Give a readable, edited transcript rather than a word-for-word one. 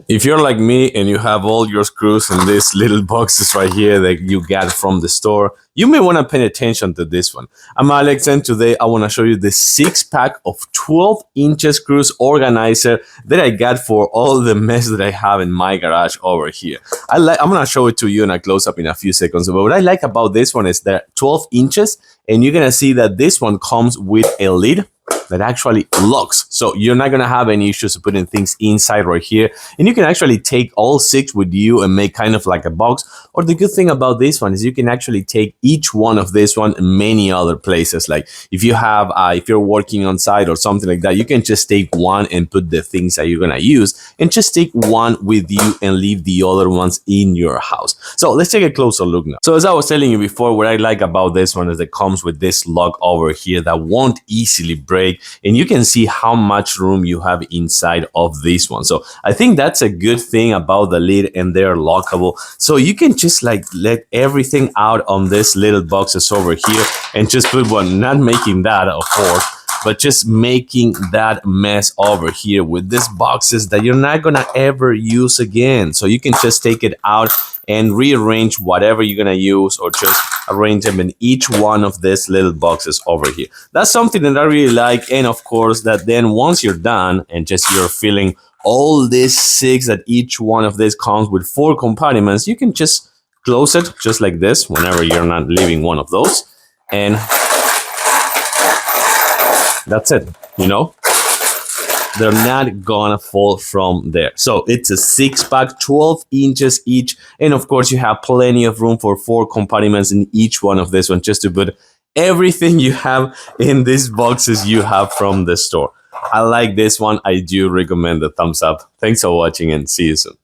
If you're like me and you have all your screws in these little boxes right here that you got from the store, you may want to pay attention to this one. I'm Alex, and today I want to show you the 6-pack of 12-inch screws organizer that I got for all the mess that I have in my garage over here. I'm going to show it to you in a close-up in a few seconds. But what I like about this one is that 12 inches, and you're going to see that this one comes with a lid that actually locks, so you're not gonna have any issues putting things inside right here, and you can actually take all 6 with you and make kind of like a box. Or the good thing about this one is you can actually take each one of this one in many other places. Like if you have if you're working on site or something like that, you can just take one and put the things that you're gonna use, and just take one with you and leave the other ones in your house. So let's take a closer look now. So as I was telling you before, what I like about this one is it comes with this lock over here that won't easily break, and you can see how much room you have inside of this one. So I think that's a good thing about the lid, and they're lockable, so you can just like let everything out on this little boxes over here and just put one, not making that of course, but just making that mess over here with these boxes that you're not gonna ever use again. So you can just take it out and rearrange whatever you're gonna use, or just arrange them in each one of these little boxes over here. That's something that I really like. And of course, that then once you're done and just you're filling all these 6, that each one of these comes with 4 compartments, you can just close it just like this whenever you're not leaving one of those, and that's it. You know, they're not gonna fall from there. So it's a 6-pack, 12 inches each, and of course you have plenty of room for 4 compartments in each one of this one, just to put everything you have in these boxes you have from the store. I like this one. I do recommend the thumbs up. Thanks for watching, and see you soon.